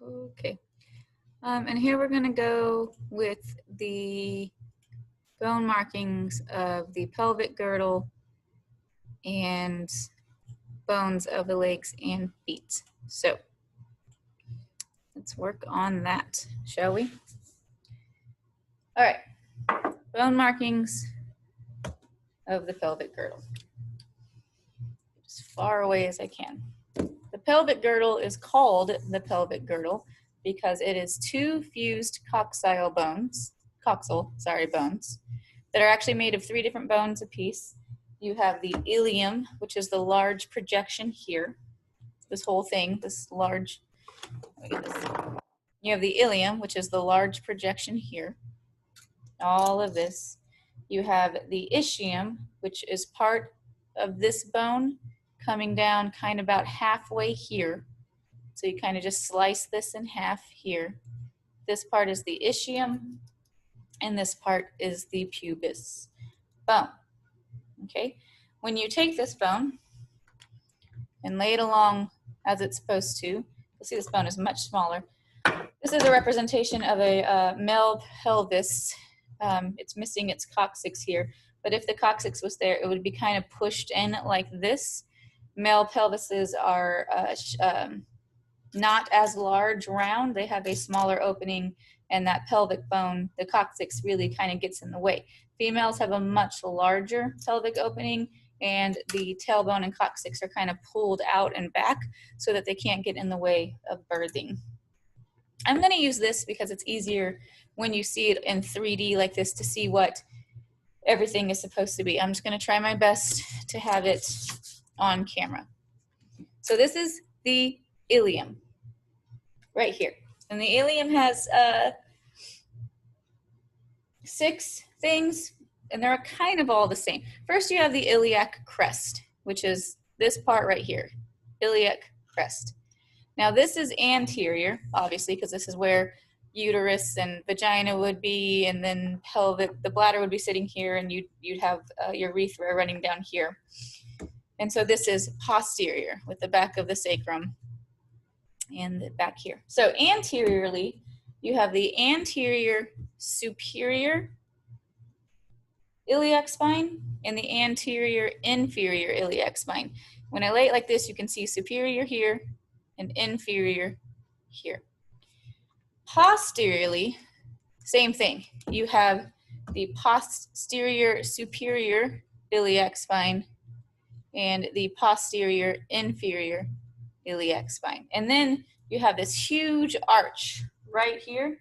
Okay. And here we're going to go with the bone markings of the pelvic girdle and bones of the legs and feet. So let's work on that, shall we? All right, bone markings of the pelvic girdle. As far away as I can. The pelvic girdle is called the pelvic girdle because it is two fused coxal bones that are actually made of 3 different bones apiece. You have the ilium, which is the large projection here. This whole thing, this large, you have the ilium, which is the large projection here. All of this. You have the ischium, which is part of this bone coming down kind of about halfway here. So you kind of just slice this in half here. This part is the ischium, and this part is the pubis bone. Okay, when you take this bone and lay it along as it's supposed to, you'll see this bone is much smaller. This is a representation of a male pelvis. It's missing its coccyx here, but if the coccyx was there, it would be kind of pushed in like this. Male pelvises are not as large round. They have a smaller opening, and that pelvic bone, the coccyx, really kind of gets in the way. Females have a much larger pelvic opening, and the tailbone and coccyx are kind of pulled out and back so that they can't get in the way of birthing. I'm going to use this because it's easier when you see it in 3D like this to see what everything is supposed to be. I'm just going to try my best to have it on camera. So this is the ilium right here. And the ilium has 6 things, and they're kind of all the same. First, you have the iliac crest, which is this part right here, iliac crest. Now this is anterior, obviously, because this is where uterus and vagina would be, and then pelvic, the bladder would be sitting here, and you'd have your urethra running down here. And so this is posterior with the back of the sacrum and the back here. So anteriorly, you have the anterior superior iliac spine and the anterior inferior iliac spine. When I lay it like this, you can see superior here and inferior here. Posteriorly, same thing. You have the posterior superior iliac spine and the posterior inferior iliac spine. And then you have this huge arch right here,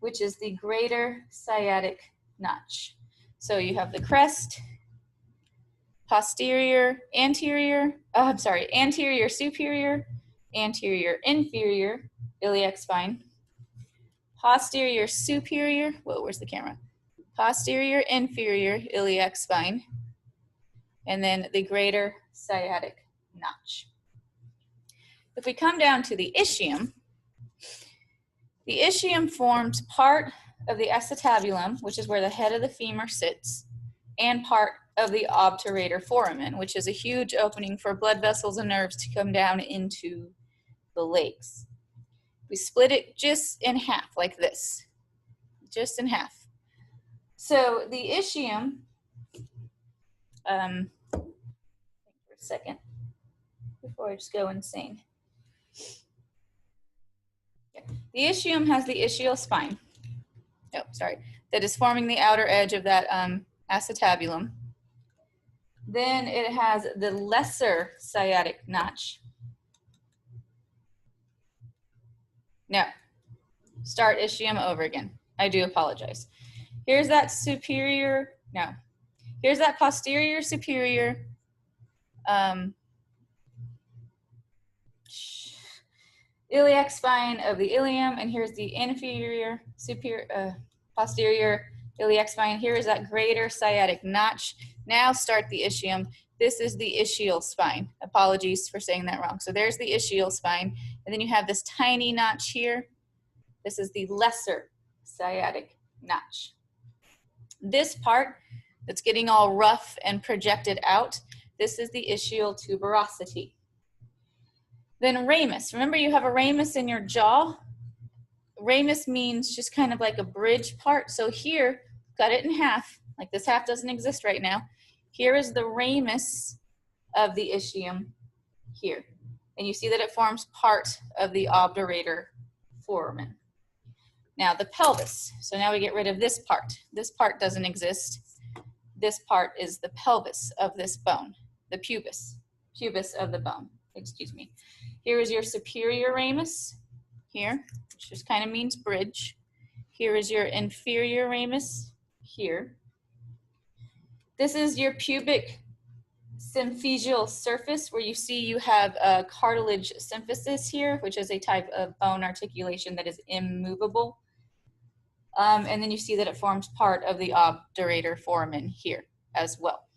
which is the greater sciatic notch. So you have the crest, anterior superior, anterior inferior iliac spine, posterior superior, whoa, where's the camera? Posterior inferior iliac spine, and then the greater sciatic notch. If we come down to the ischium forms part of the acetabulum, which is where the head of the femur sits, and part of the obturator foramen, which is a huge opening for blood vessels and nerves to come down into the legs. We split it just in half like this, just in half. So the ischium, for a second, before I just go insane. The ischium has the ischial spine, that is forming the outer edge of that acetabulum. Then it has the lesser sciatic notch. No, start ischium over again. I do apologize. Here's that here's that posterior superior iliac spine of the ilium, and here's the inferior posterior iliac spine. Here is that greater sciatic notch. Now start the ischium. This is the ischial spine. Apologies for saying that wrong. So there's the ischial spine, and then you have this tiny notch here. This is the lesser sciatic notch. This part that's getting all rough and projected out, this is the ischial tuberosity. Then ramus. Remember, you have a ramus in your jaw. Ramus means just kind of like a bridge part. So here, cut it in half. Like this half doesn't exist right now. Here is the ramus of the ischium here. And you see that it forms part of the obturator foramen. Now the pelvis. So now we get rid of this part. This part doesn't exist. This part is the pelvis of this bone, the pubis of the bone, excuse me. Here is your superior ramus here, which just kind of means bridge. Here is your inferior ramus here. This is your pubic symphysial surface, where you see you have a cartilage symphysis here, which is a type of bone articulation that is immovable. And then you see that it forms part of the obturator foramen here as well.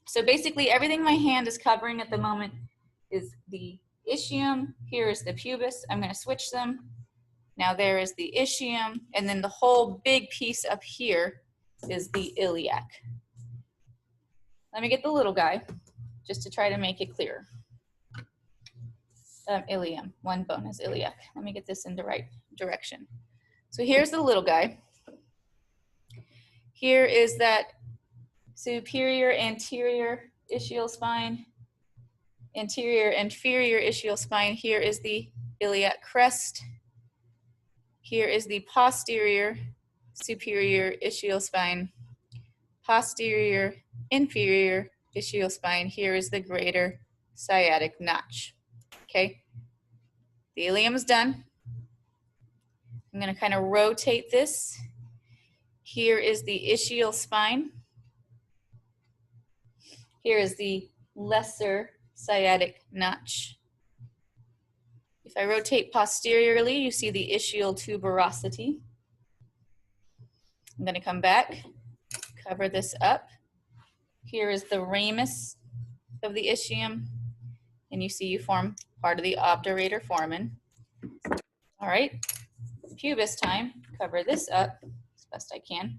So basically everything my hand is covering at the moment is the ischium. Here is the pubis. I'm going to switch them. Now there is the ischium, and then the whole big piece up here is the iliac. Let me get the little guy just to try to make it clearer. Ilium, one bone is iliac. Let me get this in the right direction. So here's the little guy. Here is that superior anterior ischial spine, anterior inferior ischial spine. Here is the iliac crest. Here is the posterior superior ischial spine, posterior inferior ischial spine. Here is the greater sciatic notch. Okay, the ilium is done. I'm going to kind of rotate this. Here is the ischial spine. Here is the lesser sciatic notch. If I rotate posteriorly, you see the ischial tuberosity. I'm going to come back, cover this up. Here is the ramus of the ischium, and you see you form part of the obturator foramen. All right, pubis time. Cover this up as best I can.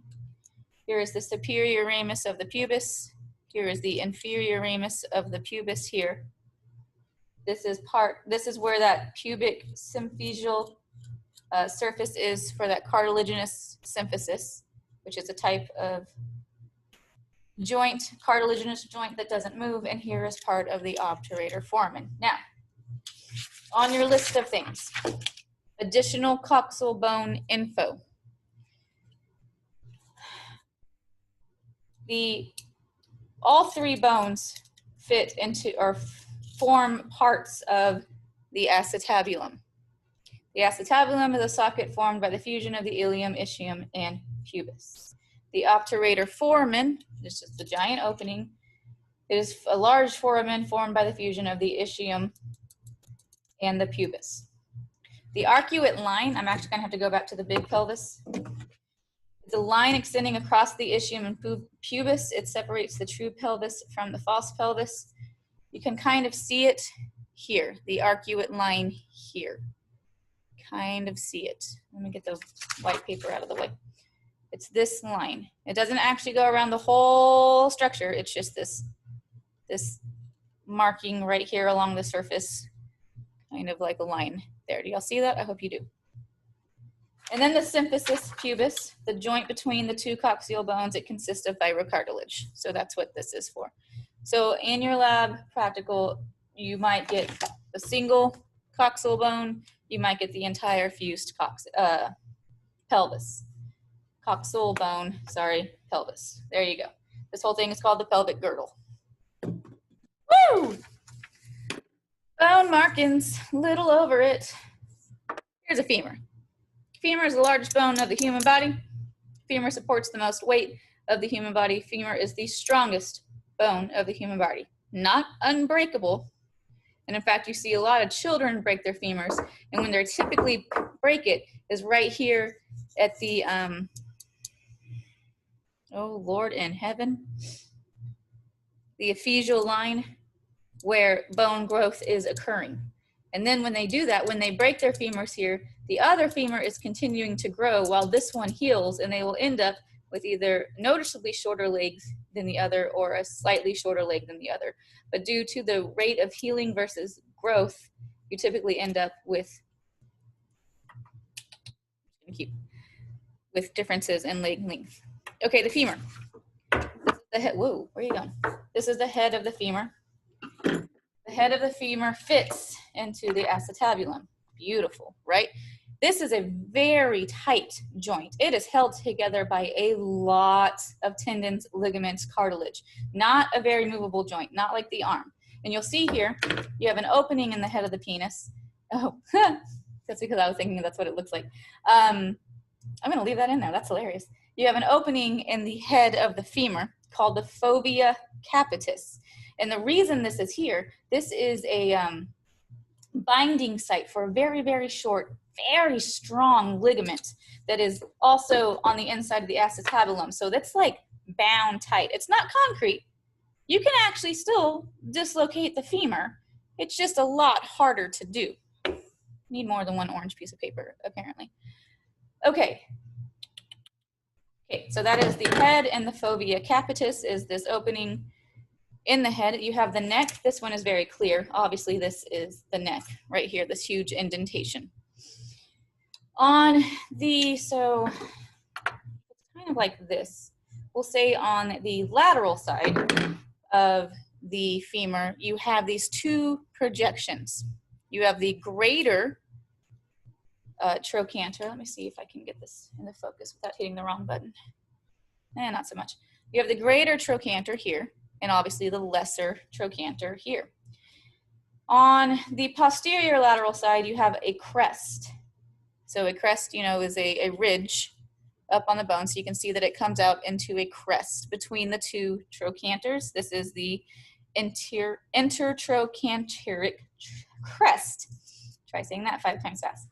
Here is the superior ramus of the pubis. Here is the inferior ramus of the pubis here. This is where that pubic symphysial surface is for that cartilaginous symphysis, which is a type of joint, cartilaginous joint that doesn't move, and here is part of the obturator foramen. Now, on your list of things, additional coxal bone info. All three bones fit into or form parts of the acetabulum. The acetabulum is a socket formed by the fusion of the ilium, ischium, and pubis. The obturator foramen, this is the giant opening, it is a large foramen formed by the fusion of the ischium and the pubis. The arcuate line, I'm actually going to have to go back to the big pelvis. It's a line extending across the ischium and pubis. It separates the true pelvis from the false pelvis. You can kind of see it here, the arcuate line here. Kind of see it. Let me get the white paper out of the way. It's this line. It doesn't actually go around the whole structure. It's just this marking right here along the surface, kind of like a line there. Do y'all see that? I hope you do. And then the symphysis pubis, the joint between the two coxal bones, it consists of fibrocartilage. So that's what this is for. So in your lab practical, you might get a single coxal bone, you might get the entire fused pelvis. Coxal bone, sorry, pelvis. There you go. This whole thing is called the pelvic girdle. Woo! Bone markings, little over it. Here's a femur. Femur is the largest bone of the human body. Femur supports the most weight of the human body. Femur is the strongest bone of the human body. Not unbreakable. And in fact, you see a lot of children break their femurs. And when they typically break it is right here at the, oh Lord in heaven, the epheseal line where bone growth is occurring. And then when they do that, when they break their femurs here, the other femur is continuing to grow while this one heals, and they will end up with either noticeably shorter legs than the other or a slightly shorter leg than the other. But due to the rate of healing versus growth, you typically end up with differences in leg length. Okay, the femur. This is the head. Whoa, where are you going? This is the head of the femur. The head of the femur fits into the acetabulum. Beautiful, right? This is a very tight joint. It is held together by a lot of tendons, ligaments, cartilage. Not a very movable joint, not like the arm. And you'll see here, you have an opening in the head of the penis. Oh, that's because I was thinking that's what it looks like. I'm gonna leave that in there, that's hilarious. You have an opening in the head of the femur called the fovea capitis. And the reason this is here, this is a binding site for a very, very short, very strong ligament that is also on the inside of the acetabulum. So that's like bound tight. It's not concrete. You can actually still dislocate the femur. It's just a lot harder to do. Need more than one orange piece of paper, apparently. Okay. Okay, so that is the head, and the fovea capitis is this opening in the head. You have the neck. This one is very clear. Obviously, this is the neck right here, this huge indentation. On the, so it's kind of like this. We'll say on the lateral side of the femur, you have these two projections. You have the greater trochanter. Let me see if I can get this in the focus without hitting the wrong button. Not so much. You have the greater trochanter here, and obviously the lesser trochanter here. On the posterior lateral side, you have a crest. So a crest, you know, is a ridge up on the bone, so you can see that it comes out into a crest between the two trochanters. This is the intertrochanteric crest. Try saying that 5 times fast.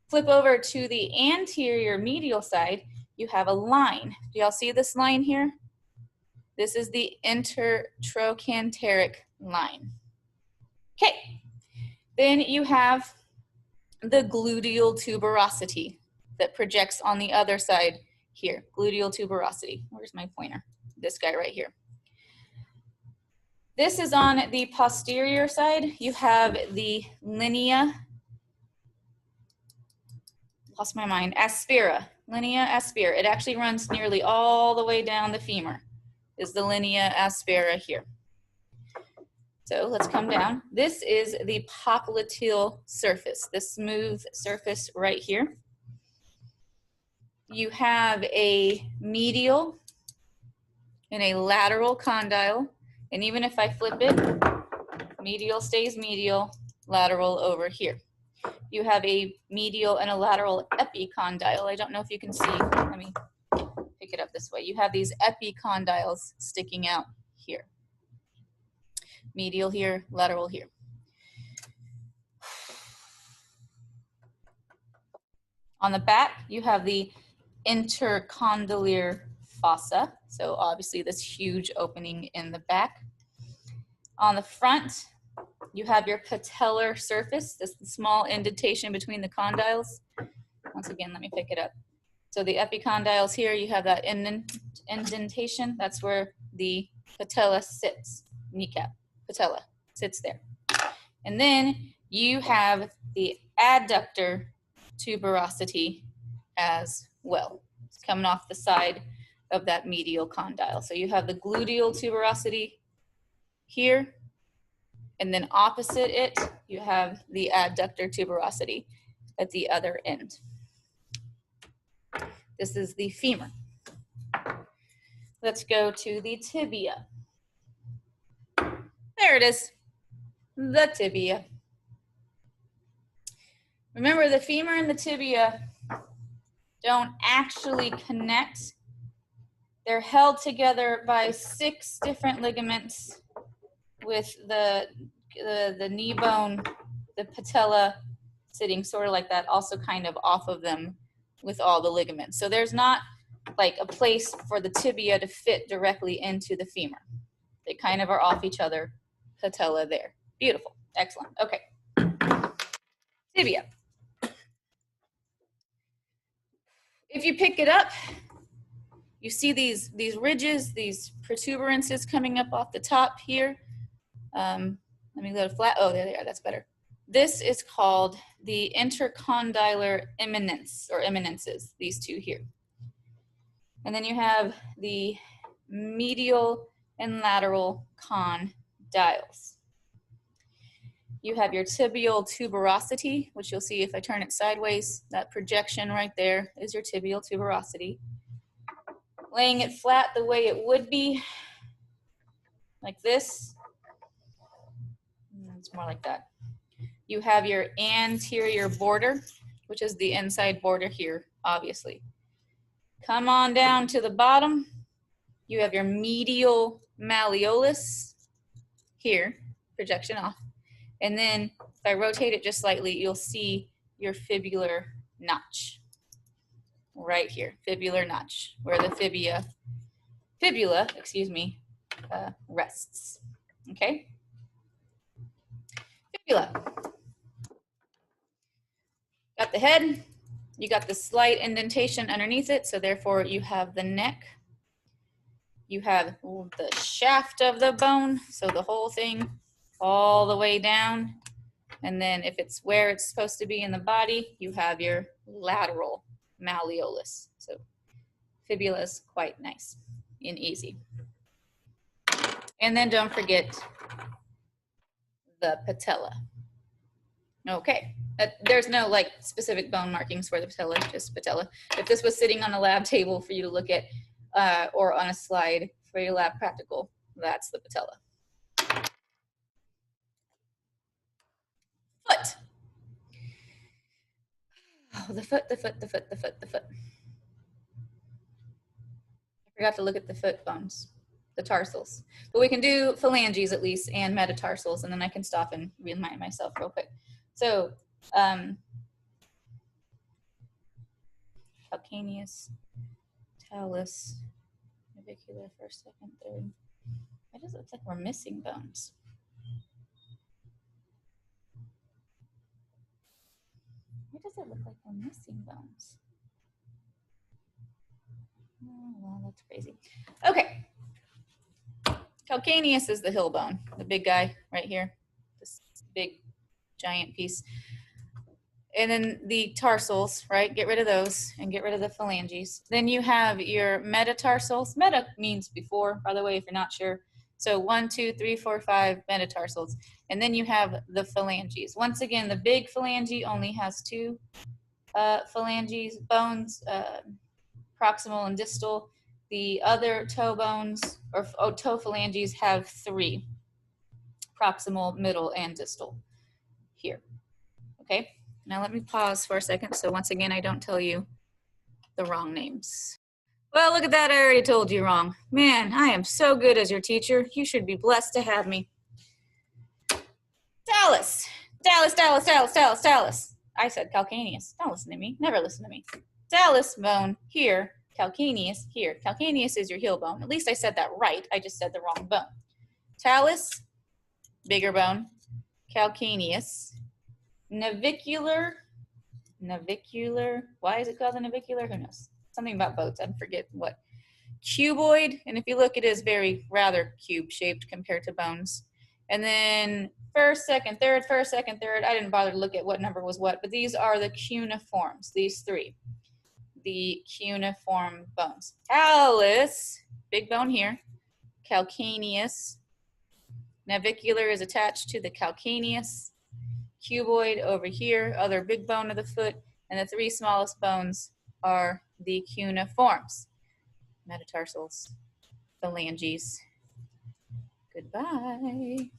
Flip over to the anterior medial side, you have a line. Do y'all see this line here? This is the intertrochanteric line. Okay, then you have the gluteal tuberosity that projects on the other side here. Gluteal tuberosity. Where's my pointer? This guy right here. This is on the posterior side. You have the linea, lost my mind, aspera. Linea aspera. It actually runs nearly all the way down the femur, is the linea aspera here. So let's come down. This is the popliteal surface, the smooth surface right here. You have a medial and a lateral condyle. And even if I flip it, medial stays medial, lateral over here. You have a medial and a lateral epicondyle. I don't know if you can see. Let me pick it up this way. You have these epicondyles sticking out here. Medial here, lateral here. On the back, you have the intercondylar fossa. So obviously this huge opening in the back. On the front, you have your patellar surface, this small indentation between the condyles. Once again, let me pick it up. So the epicondyles here, you have that indentation. That's where the patella sits, kneecap, patella sits there. And then you have the adductor tuberosity as well. It's coming off the side of that medial condyle. So you have the gluteal tuberosity here, and then opposite it, you have the adductor tuberosity at the other end. This is the femur. Let's go to the tibia. There it is, the tibia. Remember, the femur and the tibia don't actually connect. They're held together by 6 different ligaments with the knee bone, the patella sitting sort of like that, also kind of off of them with all the ligaments. So there's not like a place for the tibia to fit directly into the femur. They kind of are off each other, patella there. Beautiful, excellent, okay. Tibia. If you pick it up, you see these ridges, these protuberances coming up off the top here. Let me go to flat. Oh, there they are. That's better. This is called the intercondylar eminence, or eminences, these two here. And then you have the medial and lateral condyles. You have your tibial tuberosity, which you'll see if I turn it sideways. That projection right there is your tibial tuberosity. Laying it flat the way it would be, like this. It's more like that. You have your anterior border, which is the inside border here, obviously. Come on down to the bottom. You have your medial malleolus here, projection off. And then if I rotate it just slightly, you'll see your fibular notch right here, fibular notch, where the fibula, rests. Okay? Fibula. Got the head, you got the slight indentation underneath it, so therefore you have the neck. You have the shaft of the bone, so the whole thing all the way down. And then if it's where it's supposed to be in the body, you have your lateral malleolus. So fibula is quite nice and easy. And then don't forget the patella. Okay, there's no like specific bone markings for the patella, just patella. If this was sitting on a lab table for you to look at or on a slide for your lab practical, that's the patella. Foot. Oh, the foot. I forgot to look at the foot bones, the tarsals. But we can do phalanges at least and metatarsals, and then I can stop and remind myself real quick. So, calcaneus, talus, navicular, first, second, third. It just looks like we're missing bones. Why does it look like we're missing bones? Oh, well, that's crazy. Okay. Calcaneus is the hill bone, the big guy right here, this big giant piece. And then the tarsals, right? Get rid of those and get rid of the phalanges. Then you have your metatarsals. Meta means before, by the way, if you're not sure. So 1, 2, 3, 4, 5 metatarsals. And then you have the phalanges. Once again, the big phalange only has 2 phalanges, bones, proximal and distal. The other toe bones, or toe phalanges, have 3, proximal, middle, and distal here. Okay, now let me pause for a second so once again I don't tell you the wrong names. Well, look at that, I already told you wrong. Man, I am so good as your teacher. You should be blessed to have me. Talus. Talus, talus, talus, talus, talus. I said calcaneus. Don't listen to me. Never listen to me. Talus bone here. Calcaneus here. Calcaneus is your heel bone. At least I said that right. I just said the wrong bone. Talus, bigger bone. Calcaneus. Navicular. Navicular. Why is it called the navicular? Who knows? Something about boats. I forget what. Cuboid. And if you look, it is rather cube shaped compared to bones. And then first, second, third, first, second, third. I didn't bother to look at what number was what, but these are the cuneiforms, these 3. The cuneiform bones. Talus, big bone here. Calcaneus. Navicular is attached to the calcaneus. Cuboid over here, other big bone of the foot. And the 3 smallest bones are the cuneiforms. Metatarsals, phalanges. Goodbye.